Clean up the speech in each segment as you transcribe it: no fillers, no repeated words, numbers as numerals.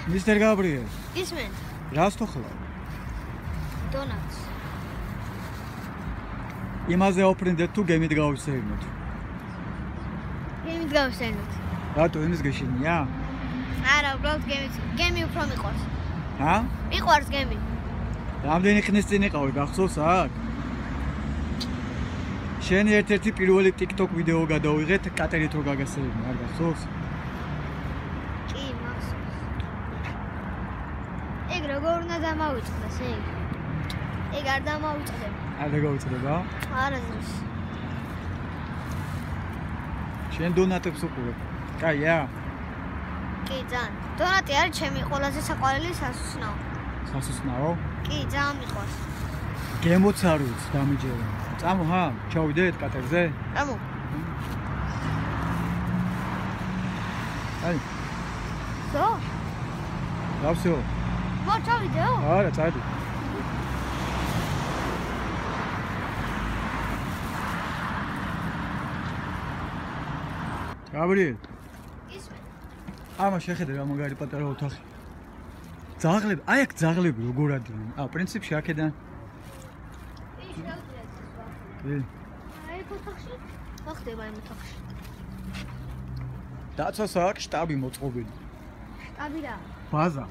Mr. Gabriel. Ismen. რას თუ ხლავ? Donuts. იმაზე ოფრინდეთ თუ გემით გავისეირნოთ? გემით გავისეირნოთ. რატო იმის გეშინია? არა, უბრალოდ გემი უფრო მიყვარს. ჰა? მიყვარს გემი. რამდენი ხნის წინ იყავი, გახსოვს აქ? შენი ერთ-ერთი პირველი TikTok ვიდეო გადავიღეთ, კატერით რო გაგასეირნე, არ გახსოვს? კი, მახსოვს. ეგ როგორ უნდა დამავიწყდეს ეგ? ეგ არ დამავიწყდება. არ დაგავიწყდება? არასდროს. შენ დონატებს უყურებ. კაია? კი, ძალიან. დონატი არის ჩემი ყველაზე საყვარელი სასუსნაო. სასუსნაო? კი, ძალიან მიყვარს. გემოც არ ვიცი, დამიჯერე. წამო ჰა, ჩავიდეთ კატერზე? წამო. აი. სო? გავსო. ჩავიდეო? არა, წადი. Gabriel. ისმენ. ამა შეხედე რა მაგარი პატარა ოთახი. ძაღლები, აი აქ ძაღლები როგორ ადიან? პრინციპში აქედან. კი. აი ოთახში? ხდება იმ ოთახში. დაცვას აქვს შტაბი მოწყობილი. შტაბი რა? ბაზა.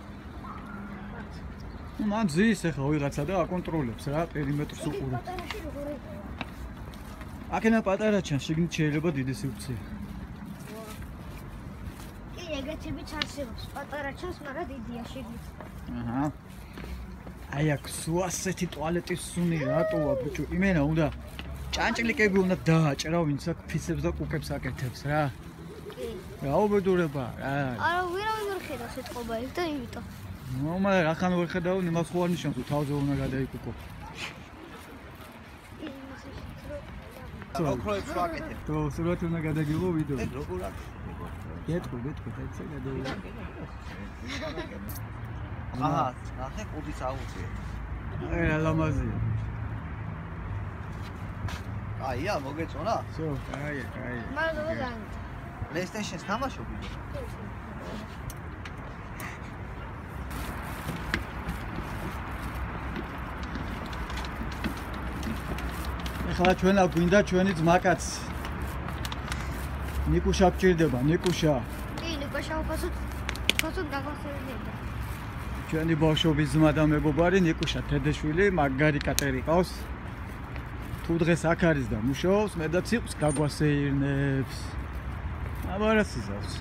ნუ მან ზის ახლა ვიღაცა და აკონტროლებს რა პერიმეტრს უყურებს. აქენა პატარა ჩანს, შიგნით შეიძლება დიდი სივრცე. ეგეთები ჩარსევს, პატარა ჩანს, მაგრამ დიდია შეგით. აჰა. აი აქ სუასეთი ტუალეტის სუნი რატოა ბიჭო? იმენა უნდა ჭანჭლიკები უნდა დააჭრა, ვინც აქ ფიცებს და კუკებს აკეთებს რა. კი. რა უბედურება რა. არა, ვერავინ ვერ ხედავს ეთყობა იქ და იმიტომ. ნუ მაგრამ რახან ვერ ხედავ, იმას ხო არ ნიშნავს, თუ თავზე უნდა გადაიკუკო. ოქროებს რო აკეთებ. თუ სურათი უნდა გადაგიღო ვიდეო. ეს როგორ აკეთებ? გეტყვი, დაიცა გადავიდა. აჰა, ნახე კუდის აუწია. აი რა ლამაზია. აია, მოგეწონა? всё, კაია. მაგრამ ძალიან. PlayStation-ს თამაშობი? ეხლა ჩვენა გვინდა ჩვენი ძმაკაც. ნიკუშა გჭირდება, ნიკუშა. კი, ნიკუშა უბრალოდ გაგვახსენებდა. ჩვენი ბავშვობის ძმა და მეგობარი ნიკუშა თედეშვილი, მაგარი კატერი ყავს. თუ დღეს აქ არის და მუშაობს, მე და ციყვს გაგვასეირნებს. აბა რა სიზავს.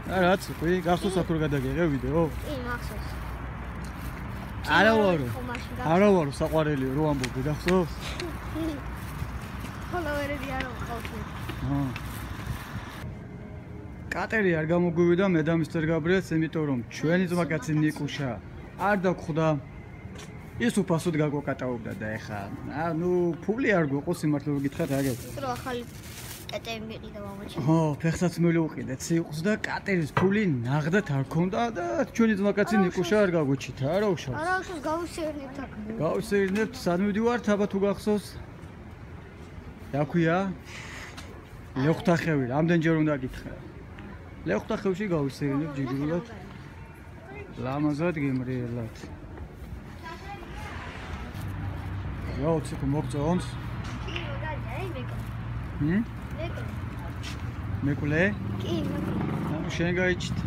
რაც უკვე გახსოვს აქ რო გადაგიღე ვიდეო? კი, მახსოვს. არა ვარო, საყვარელიო რო ამბობდი, გახსოვს? ფოლოვერები არ ვყავთ. კატერი არ გამოგვივიდა მე და Mr. Gabriel-ს, იმიტომ რომ ჩვენი ძმაკაცი ნიკუშა არ დაგხვდა. ის უფასოდ გაგვაკატაობდა და ეხა, ნუ ფული არ გვეყო სიმართლე გითხრათ აგეთ. რო ახალი კატები მიყიდა მომაჩა. ფეხსაც მივუყიდე ციყვს და კატერის ფული ნაღდათ არ ქონდა და ჩვენი ძმაკაცი ნიკუშა არ გაგვიჩითა, რა უშავს. არა, უშავს გავისეირნებთ აქ. გავისეირნებთ, სად მივდივართ, აბა თუ გახსოვს. რა ქვია? ლეხვთახევი, რამდენჯერ უნდა გითხრა? ლეხვთახევში გავისეირნებთ ჯიგრულად. ლამაზად გემრიელად. რა უცებ მოგწონს? კი, რა მეკო. მეკო. მეკულე? კი, მეკო. შენ გაიჩით.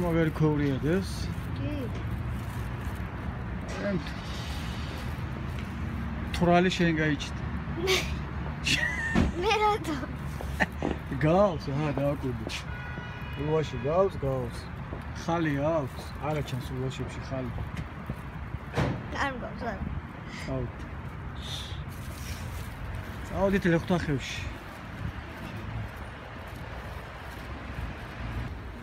მაგარი ქოვრია ეს. კი. თურალი შენ გაიჩით. მე რატო? გავს, დააკვირდი. ულვაში გავს. ხალი აქვს? არა ჩანს ულვაშებში ხალი. არ მგავს, არა. წავედით ლეხვთახევში.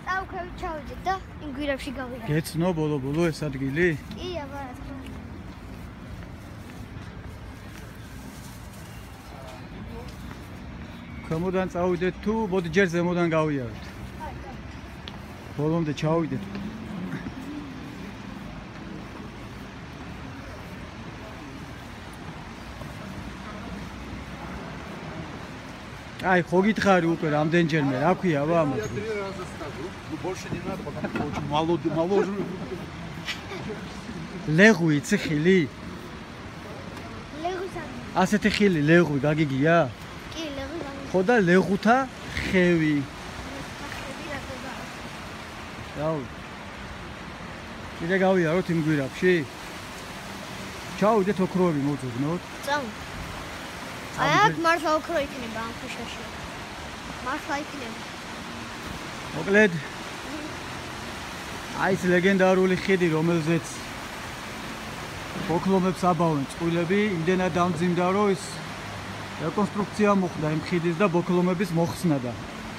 წავქევით ჩავიდეთ და იმ გვირაბში გავიდეთ. გეცნო ბოლო ეს ადგილი? კი, აბა რა თქმა უნდა. ქვემოდან წავიდეთ თუ მოდი ჯერ ზემოდან გავიაროთ. ბოლომდე ჩავიდეთ. აი, ხო გითხარი უკვე რამდენჯერმე, რა ქვია აბა ამას? Ну больше не надо, потому что очень моложе. ლეღვი იცი ხილი? ლეღვისა. ასეთი ხილი ლეღვი გაგიგია? კი, ლეღვი გამი. ხო და ლეღვთა ხევი. ხები რატო? დაუ. კიდე გავიაროთ იმ გვირაბში? ჩავიდეთ ოქროები მოძებნოთ. წამ. აი აქ მართლა ოქრო იქნება ამ ქვიშაში. მართლა იქნება. მოკლედ აი ეს ლეგენდარული ხიდი, რომელზეც ბოკლომებს აბავენ წყვილები, იმდენად დამძიმდა, რომ ის რეკონსტრუქცია მოხდა იმ ხიდის და ბოკლომების მოხსნა და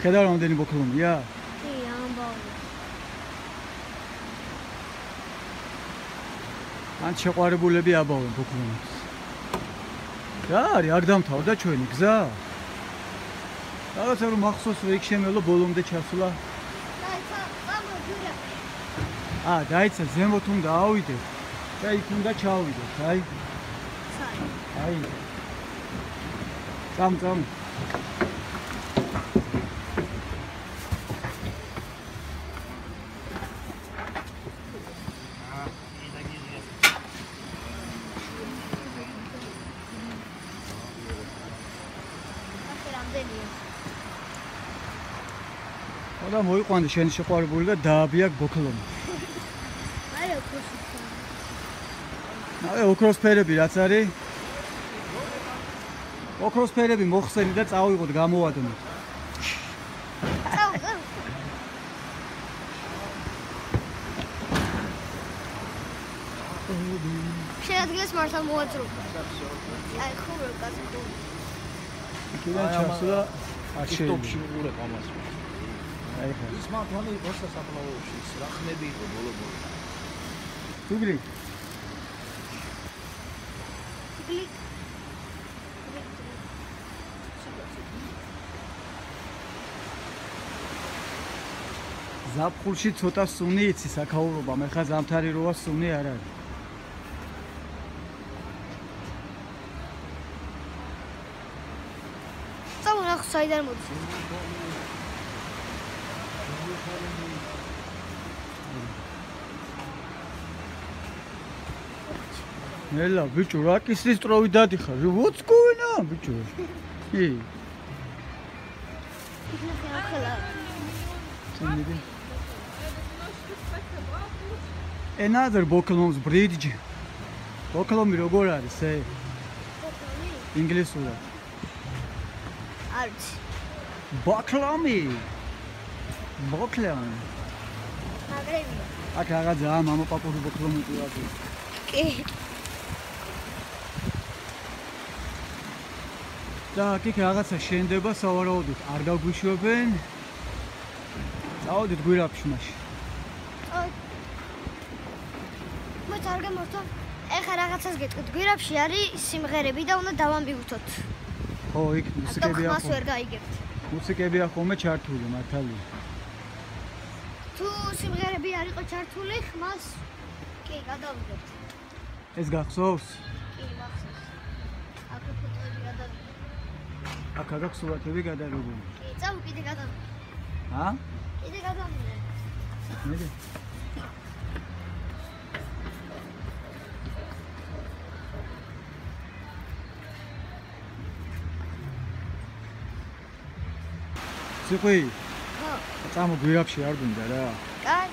ხედავ რამდენი ბოკლომია? კი, ამბავი. ან შეყვარებულები აბავენ ბოკლომებს. რა არის, არ დამთავრდა ჩვენი გზა? რაღაცა რომ მახსოვს რომ იქ შემელო ბოლომდე ჩასვლა. დაიცა ზემოთ უნდა ავიდეთ და იქ უნდა ჩავიდეთ, აი. აი. წამ. და მოიყვანდი შენი შეყვარებული და დააბიაკ ბოკლომი. აი ოქროს ფერები რაც არის? ოქროს ფერები მოხსენი და წავიღოთ, გამოვადნოთ. წავ. შეადგეს მართლა მოაძრობა. აი ხო რა გასაგო. კიდე ჩასვლა არ ტოპში უყურებ ამას. აი ხო. ის მართალი როცა საფლავში სრახნები იყო ბოლო-ბოლო. თუგლი. ზაფხულში ცოტა სუნი იცი საქაურობა, მე ხა ზამთარი როა სუნი არ არის. წამონახ საიდან მოდის. ნელა ბიჭო რა კისრის ტროვი დადიხარ? what's going on ბიჭო? კი. Another Boklom's bridge. Boklomი როგორ არის ე? ინგლისურად. არც. Boklomი. Boklom. მაგრებია. აქ რაღაც ძალიან მამაპაპური ბოკლომი ყურადღება. კი. და აქ რაღაცა შენდება სავარაუდოდ არ გაგვიშვებენ. წავედით გვირაბში მაშინ. მოიც არ გამორთო. ეხლა რაღაცას გეტყვით. გვირაბში არის სიმღერები და უნდა დავამბივთოთ. ხო, იქ მუსიკებია მას ხოლმე. ვერ გაიგებთ. მუსიკებია ხოლმე ჩართული მართალია. თუ სიმღერები არ იყო ჩართული, ხმას კი გადავიღებთ. ეს გახსოვს? კი, მახსოვს. აქ ფოტოები გადავიღეთ. აქ აქვს სურათები გადაღებული. კი, წავ კიდე გადავიღეთ. ჰა? კიდე გადავიღეთ. მე სიყვი, ხო. წამო გვირაბში არ გვინდა რა. კაი.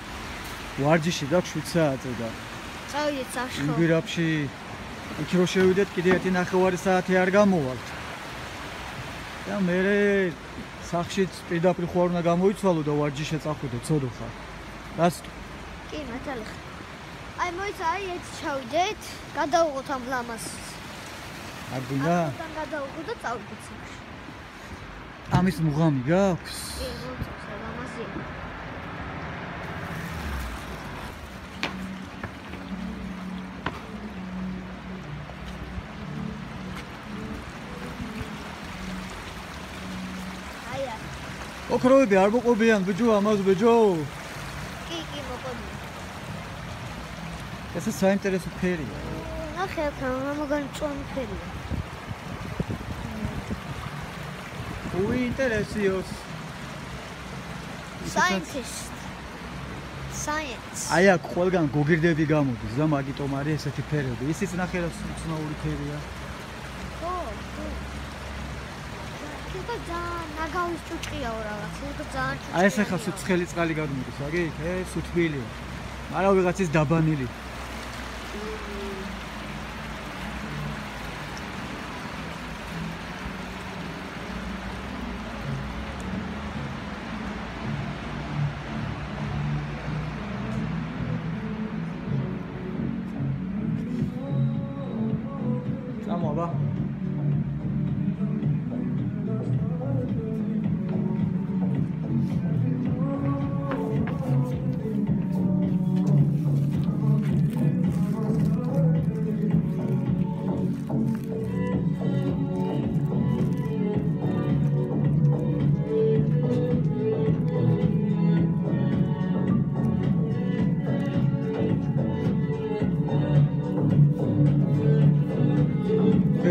ვარჯიში გაქვს 7 საათზე და წავიდეთ სახში. იმ გვირაბში იქ რო შევიდეთ კიდე 1.5 საათი არ გამოვალთ. და მე სახშიც პირდაპირ ხო არ უნდა გამოიცვალო და ვარჯიშე წახვიდე, ცოდო ხარ. რას? კი, მართალი ხარ. აი მოიცა, აი ეს ჩავიდეთ, გადავიღოთ ამ ლამას. არ გვინდა? ამიტომ გადავიღოთ და წავიდეთ სახში. ამის მუღამი გაქვს? კი, მოიწევს ლამაზია. ოქროები არ მოყვებიან ბიჭო, ამას ბიჭო. კი, მოყვებიან. ეს საინტერესო ფერია. ნახე აქ, მაგარი მწვანე ფერია. Muy interesios. Scientist. Science. აი აქ ყველგან გოგირდები გამოდის და მაგიტომ არის ესეთი ფერები. ისიც ნახე რა უცნაური ფერია. ხო. კიკა ძალიან ნაგავის ჭუჭყია რაღაც. კიკა ძალიან ჭუჭყია. აი ეს ახლა სუცხელი წყალი გადმოდის, აგით? ეს უთბილია. მაგრამ ვიღაცის დაბანილი. წამოვა.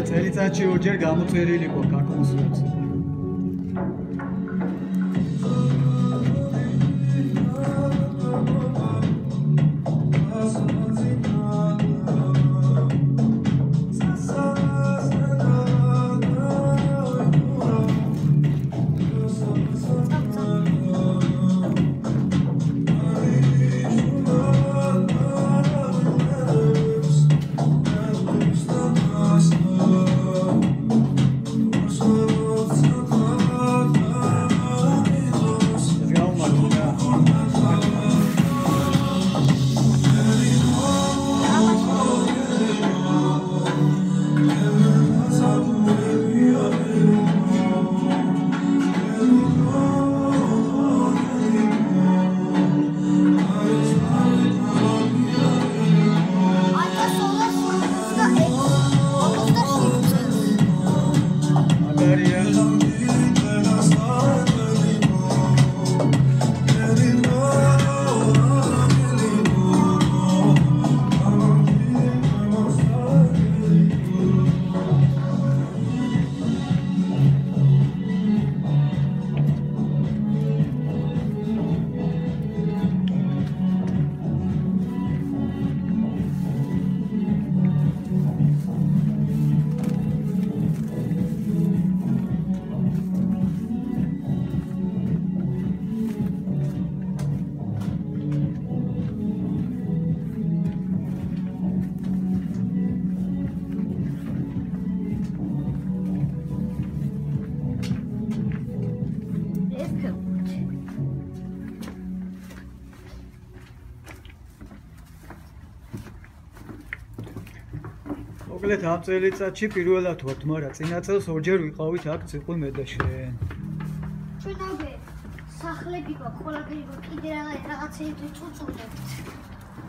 წელიწადში ორჯერ გამოწერილი ყო კაკმოსულაც. მოკლედ ამ წელიწადში პირველად ვართ, მაგრამ წინა წელს ორჯერ ვიყავით აქ ციყვი მე და შენ. ჩვენავე სახლები გვაქვს, ყველაფერი გვაქვს, კიდე რაღაცეები წუწუნებთ.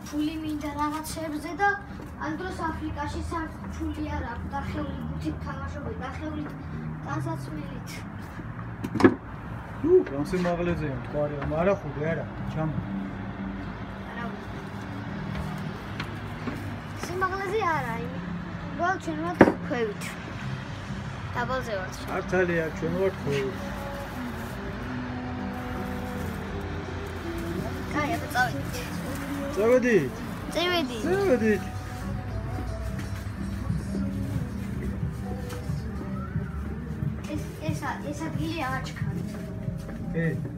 ფული მინდა რაღაცებზე და ამ დროს აფრიკაში ფული არ აქვს, დახეული ბუთით თამაშობენ, დახეული ტანსაცმელით. გამსიმაღლეზეა მთვარე, არა ხუდი არა, ჩამ. სიმაღლეზე არა, იმით. უბრალოდ ჩვენ ვართ ქვევით. დაბალზე ვართ. ართალი აქ ჩვენ ვართ ქვევით. კაი, აბა წავედით. წავედით? წავედით. წავედით. ეს ადგილი აღარ ჩქარით. კი.